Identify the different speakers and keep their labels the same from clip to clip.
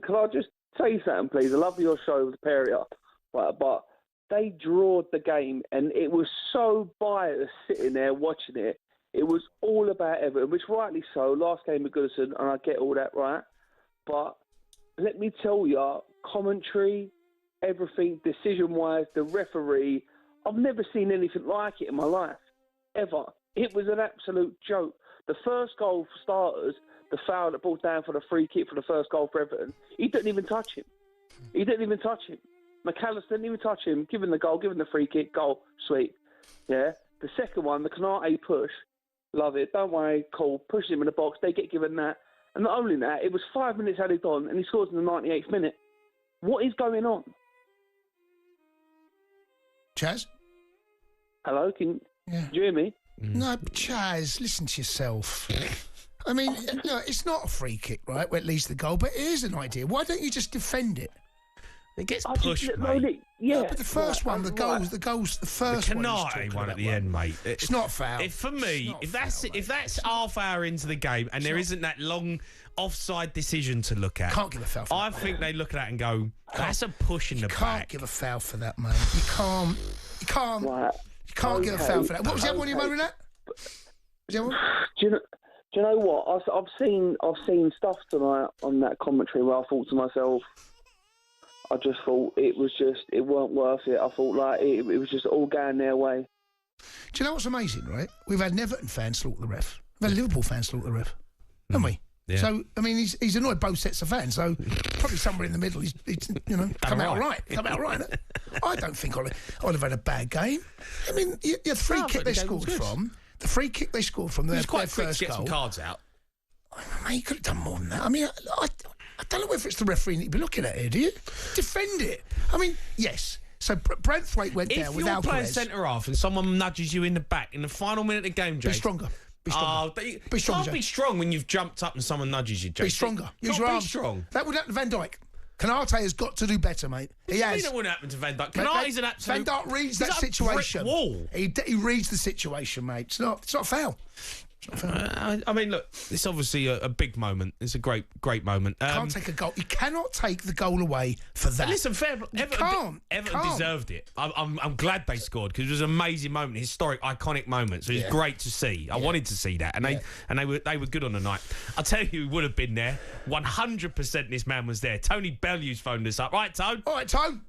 Speaker 1: can I just say something, please? I love your show with the pair of you, right, but they drawed the game, and it was so biased sitting there watching it. It was all about Everton, which rightly so. Last game at Goodison, and I get all that, right? But let me tell you, commentary, everything, decision-wise, the referee, I've never seen anything like it in my life, ever. It was an absolute joke. The first goal for starters, the foul that brought down for the free kick for the first goal for Everton, he didn't even touch him. McAllister didn't even touch him. Given the goal, given the free kick, goal, sweet. Yeah. The second one, the Canate push, love it. Don't worry, cool. Pushing him in the box, they get given that. And not only that, it was 5 minutes added on, and he scores in the 98th minute. What is going on?
Speaker 2: Chaz?
Speaker 1: Hello, can you hear me?
Speaker 2: No, Chaz, listen to yourself. I mean, look, it's not a free kick, right, where it leads to the goal, but it is an idea. Why don't you just defend it?
Speaker 3: It gets pushed, mate.
Speaker 1: Yeah,
Speaker 2: but the first one, the first one.
Speaker 3: The Canate one at the end, mate.
Speaker 2: It's not foul.
Speaker 3: For me, if that's half hour into the game and there isn't that long offside decision to look at,
Speaker 2: can't give a foul for
Speaker 3: I
Speaker 2: that,
Speaker 3: think they look at that and go, that's a push in the back.
Speaker 2: You can't give a foul for that, mate. You can't.
Speaker 1: Right.
Speaker 2: You can't give a foul for that. What was the other one you moaning at?
Speaker 1: Do you know what? I've seen stuff tonight on that commentary where I thought to myself, I just thought it weren't worth it. I thought like it was just all going their way.
Speaker 2: Do you know what's amazing, right? We've had an Everton fan slaughter the ref. We've had a Liverpool fan slaughter the ref, haven't we?
Speaker 3: Yeah.
Speaker 2: So, I mean, he's annoyed both sets of fans, so probably somewhere in the middle he's come out right. I don't think I'd have had a bad game. I mean, your free kick they scored from, their
Speaker 3: quite quick
Speaker 2: first
Speaker 3: to get
Speaker 2: goal.
Speaker 3: some cards out.
Speaker 2: Mate, you could have done more than that. I mean, I don't know if it's the referee that you'd be looking at here, do you? Defend it. I mean, yes. So Brentthwaite went down with Alcaraz.
Speaker 3: If you're playing centre-half and someone nudges you in the back in the final minute of the game, Jay...
Speaker 2: Be stronger.
Speaker 3: You can't be strong when you've jumped up and someone nudges you, Jay.
Speaker 2: Be stronger. Use your arms.
Speaker 3: Strong.
Speaker 2: That would happen to Van Dijk. Canate has got to do better, mate. He has.
Speaker 3: It wouldn't happen to Van Dijk. Canate's an absolute...
Speaker 2: Van Dijk reads that situation.
Speaker 3: Wall.
Speaker 2: He reads the situation, mate. It's not a foul.
Speaker 3: I mean, look, it's obviously a big moment. It's a great moment.
Speaker 2: Can't take a goal. You cannot take the goal away for that.
Speaker 3: Listen, Everton deserved it. I'm glad they scored because it was an amazing moment, historic, iconic moment. So it was great to see. I wanted to see that, and they were good on the night. I'll tell you, who would have been there. 100%. This man was there. Tony Bellew's phoned us up. Right, Tone.
Speaker 2: All right, Tone.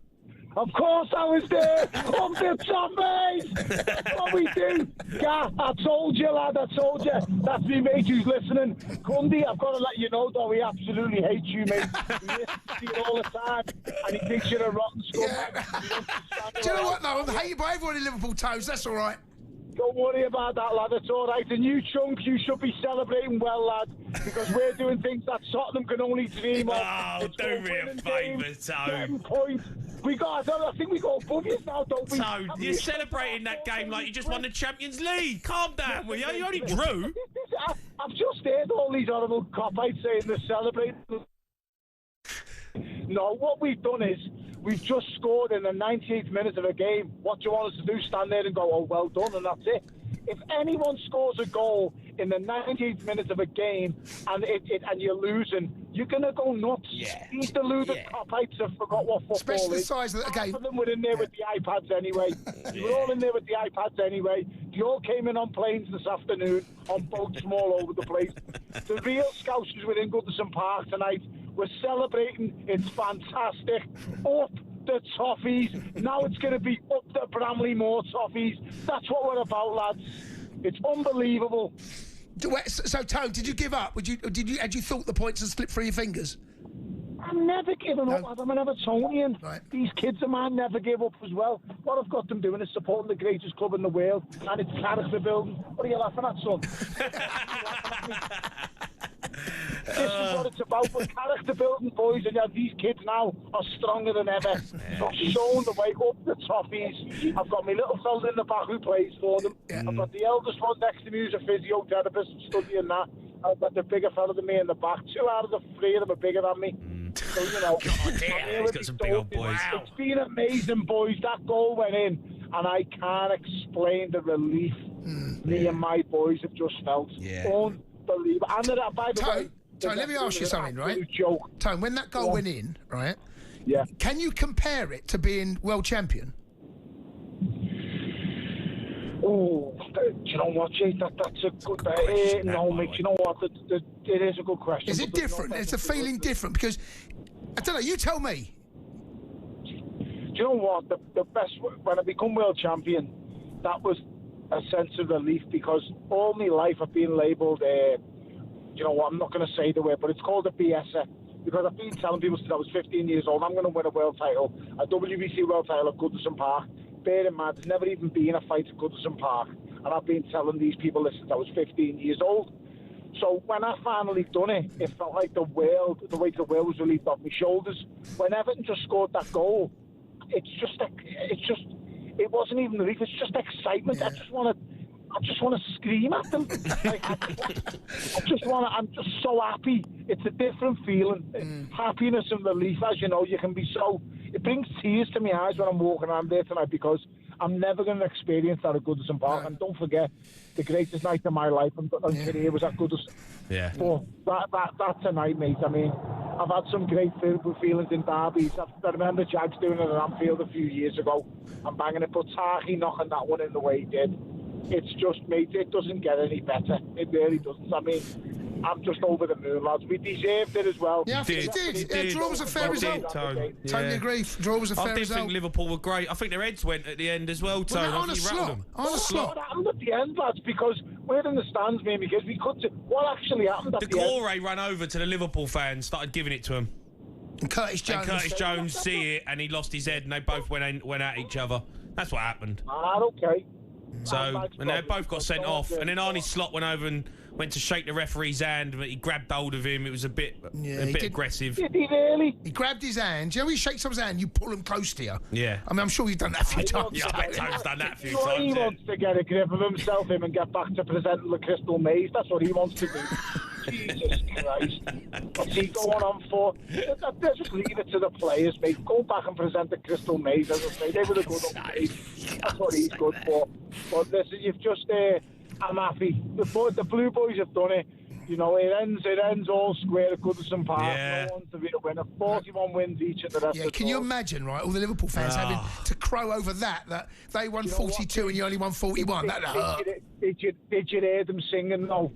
Speaker 4: Of course I was there. Up the top, mate. That's what we do. Gaff, I told you, lad. I told you. That's me, mate, who's listening. Cundy, I've got to let you know, though, he absolutely hates you, mate. He listens to you all the time, and he thinks you're a rotten scumbag.
Speaker 2: Do you know what, though? I'm hated by everyone in Liverpool, Toes. That's all right.
Speaker 4: Don't worry about that, lad. It's all right. And you chunks, you should be celebrating well, lad, because we're doing things that Tottenham can only dream of.
Speaker 3: Oh, do me a favour, Tone.
Speaker 4: Points. I think we got above you now, don't we?
Speaker 3: Tone, you're celebrating that game like you just won the Champions League. Calm down, will you? You only drew.
Speaker 4: I've just heard all these horrible cop-outs saying they're celebrating. No, what we've done is we've just scored in the 98th minute of a game. What do you want us to do? Stand there and go, oh, well done, and that's it. If anyone scores a goal in the 98th minute of a game and you're losing, you're going to go nuts.
Speaker 3: Yeah.
Speaker 4: These deluded cop-outs have forgot what football
Speaker 2: Especially
Speaker 4: is.
Speaker 2: the size of the game.
Speaker 4: Half of them were in there with the iPads anyway. You were all in there with the iPads anyway. You all came in on planes this afternoon, on boats from all over the place. The real scousers were in Goodison Park tonight. We're celebrating. It's fantastic. Up the toffees. Now it's going to be up the Bramley Moor toffees. That's what we're about, lads. It's unbelievable.
Speaker 2: So, Tone, did you give up? Had you thought the points had slipped through your fingers?
Speaker 4: I'm never giving up. I'm an Evertonian.
Speaker 2: Right.
Speaker 4: These kids of mine never give up as well. What I've got them doing is supporting the greatest club in the world, and it's character building. What are you laughing at, son? This is what it's about. We're character building, boys, and these kids now are stronger than ever. They're showing the way up the toffees. I've got my little fella in the back who plays for them. I've got the eldest one next to me who's a physiotherapist studying that. I've got the bigger fella than me in the back. 2 out of the 3 of them are bigger than me. So, you know,
Speaker 3: God damn, he's got some big old boys.
Speaker 4: It's been amazing, boys. That goal went in, and I can't explain the relief me and my boys have just felt.
Speaker 3: Yeah.
Speaker 4: Unbelievable. And by the way,
Speaker 2: Tone, let me ask you something, right?
Speaker 4: Joke.
Speaker 2: Tone, when that goal went in, right?
Speaker 4: Yeah.
Speaker 2: Can you compare it to being world champion?
Speaker 4: Oh, do you know what, Jay? That's a good question. No, mate, you know what? It is a good question.
Speaker 2: Is it different? Is the feeling different? Because, I don't know, you tell me.
Speaker 4: Do you know what? The best, when I become world champion, that was a sense of relief, because all my life I've been labelled, you know what, I'm not going to say the word, but it's called a BSer. Because I've been telling people since I was 15 years old, I'm going to win a world title, a WBC world title at Goodison Park. Bear in mind, there's never even been a fight at Goodison Park. And I've been telling these people this since I was 15 years old. So when I finally done it, it felt like the weight of the world was relieved off my shoulders. When Everton just scored that goal, it wasn't even relief, it's just excitement. Yeah. I just want to scream at them. Like, I'm just so happy. It's a different feeling. Happiness and relief, as you know, you can be so... It brings tears to my eyes when I'm walking around there tonight, because I'm never going to experience that at Goodison Park. No. And don't forget, the greatest night of my life and career was at Goodison.
Speaker 3: Yeah.
Speaker 4: But that tonight, mate, I mean, I've had some great feelings in derbies. I remember Jags doing it at Anfield a few years ago and banging it, but Tarky knocking that one in the way he did. It's just, mate, it doesn't get any better. It really doesn't. I mean, I'm just over the moon, lads. We deserved it as well.
Speaker 2: Yeah, I think it did. Yeah, draw was a fair result. Totally agree. Draw was a fair result.
Speaker 3: I did think Liverpool were great. I think their heads went at the end as well, Tony.
Speaker 2: On a slot.
Speaker 4: What happened at the end, lads? Because we're in the stands, maybe, because we could... What actually happened at the end?
Speaker 3: Decore ran over to the Liverpool fans, started giving it to them.
Speaker 2: And Curtis Jones
Speaker 3: see it, and he lost his head, and they both went at each other. That's what happened.
Speaker 4: Okay.
Speaker 3: So, and they both got sent off. And then Arnie Slot went over and went to shake the referee's hand, but he grabbed hold of him. It was a bit aggressive.
Speaker 4: Did he really?
Speaker 2: He grabbed his hand. You know, he shakes someone's hand, you pull him close to you.
Speaker 3: Yeah.
Speaker 2: I mean, I'm sure you've done that a few times.
Speaker 3: Yeah, I bet Tone's done that a few times.
Speaker 4: He wants to get a grip of himself and get back to presenting the Crystal Maze. That's what he wants to do. Jesus Christ. What's he going on for? Just leave it to the players, mate. Go back and present the Crystal Maze, as I say. They were the good update. That's what he's good for. But listen, you've just... I'm happy. The Blue Boys have done it. You know, it ends all square at Goodison Park.
Speaker 3: Yeah.
Speaker 4: No one's to be the winner. 41 wins each at the rest of the
Speaker 2: can you imagine, right, all the Liverpool fans having to crow over that they won 42 and you only won 41?
Speaker 4: Did you hear them singing, though,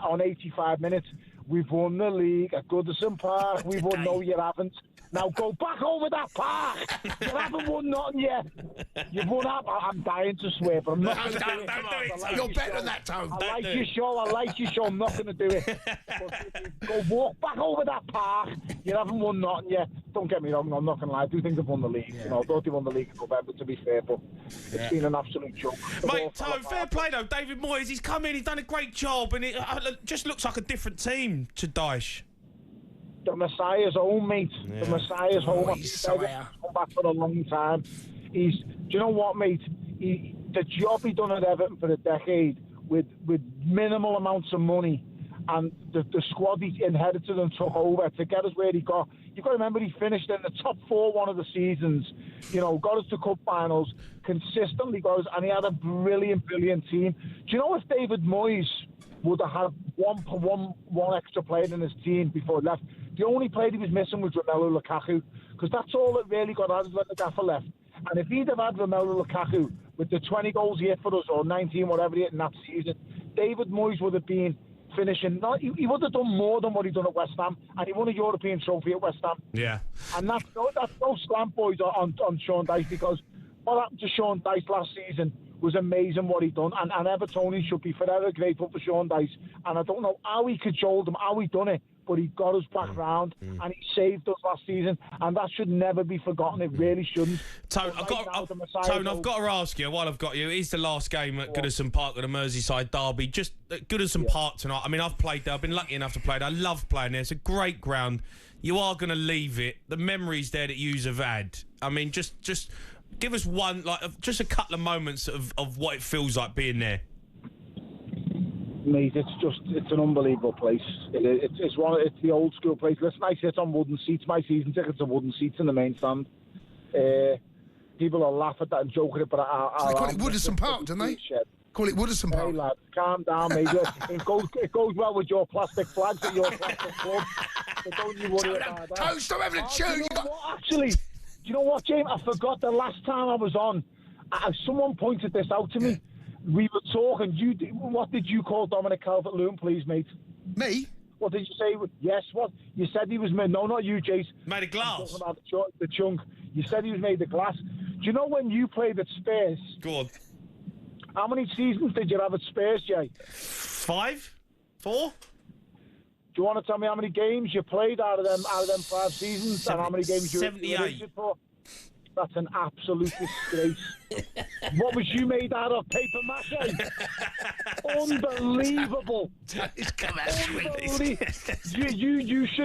Speaker 4: on 85 minutes? We've won the league at Goodison Park. We've won. No, you haven't. Now go back over that park. You haven't won nothing yet. You've won that. I'm dying to swear, but I'm not going to do it.
Speaker 2: You're better than that, Tone.
Speaker 4: I like your show. I'm not going to do it. But go walk back over that park. You haven't won nothing yet. Don't get me wrong. I'm not going to lie. I do think they've won the league. Yeah. You know, I thought they won the league in November, to be fair, but it's been an absolute joke.
Speaker 3: Mate, Tone, fair play though. David Moyes, he's come in. He's done a great job, and it just looks like a different team to Dyche.
Speaker 4: The Messiah's home, mate. Yeah. The Messiah's home.
Speaker 2: He's
Speaker 4: come back for a long time. Do you know what, mate? The job he done at Everton for a decade with minimal amounts of money, and the squad he inherited and took over to get us where he got. You've got to remember, he finished in the top 4 one of the seasons. You know, got us to cup finals, consistently got us, and he had a brilliant team. Do you know if David Moyes would have had one extra player in his team before he left? The only player he was missing was Romelu Lukaku, because that's all that really got added when the gaffer left. And if he'd have had Romelu Lukaku with the 20 goals he hit for us, or 19, whatever he hit in that season, David Moyes would have been finishing. He would have done more than what he done at West Ham, and he won a European trophy at West Ham.
Speaker 3: Yeah.
Speaker 4: And that's no slant, boys, on Sean Dyche, because what happened to Sean Dyche last season was amazing what he done, and Evertonians should be forever grateful for Sean Dyche. And I don't know how he cajoled them, how he done it, but he got us back round, and he saved us last season, and that should never be forgotten. It really shouldn't.
Speaker 3: Tone, I've got to ask you, while I've got you, it's the last game at Goodison Park at the Merseyside derby. Just at Goodison Park tonight. I mean, I've played there. I've been lucky enough to play there. I love playing there. It's a great ground. You are going to leave it. The memories there that you have had. I mean, just give us one, just a couple of moments of what it feels like being there.
Speaker 4: Mate, it's an unbelievable place. It's the old school place. Listen, I sit on wooden seats. My season tickets are wooden seats in the main stand. People will laugh at that and joke at it, but
Speaker 2: they call it Goodison Park, don't they? Call it Goodison
Speaker 4: Hey,
Speaker 2: Park.
Speaker 4: lad, calm down, mate. It goes well with your plastic flags at your plastic club. So don't you worry about that.
Speaker 2: Coach, stop having a tune.
Speaker 4: Actually, do you know what, James? I forgot the last time I was on. Someone pointed this out to me. We were talking. What did you call Dominic Calvert-Lewin, please, mate?
Speaker 2: Me?
Speaker 4: What did you say? Yes, what? You said he was made... No, not you, Jace.
Speaker 3: Made of glass.
Speaker 4: I'm talking about the chunk. You said he was made of glass. Do you know when you played at Spurs?
Speaker 3: Go on.
Speaker 4: How many seasons did you have at Spurs, Jay?
Speaker 3: 5? 4?
Speaker 4: Do you want to tell me how many games you played out of them 5 seasons and how many games you were injured for? That's an absolute disgrace. What was you made out of? Paper mache? Unbelievable.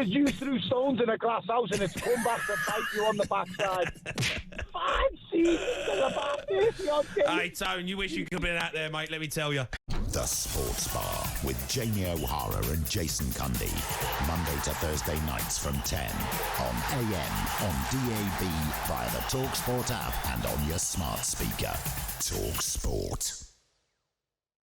Speaker 4: You threw stones in a glass house and it's come back to bite you on the backside. 5 seasons and about 30 odd games.
Speaker 3: Hey, Tone, you wish you could have been out there, mate, let me tell you.
Speaker 5: The Sports Bar with Jamie O'Hara and Jason Cundy. Monday to Thursday nights from 10 on AM, on DAB, via the talkSPORT app and on your smart speaker. talkSPORT.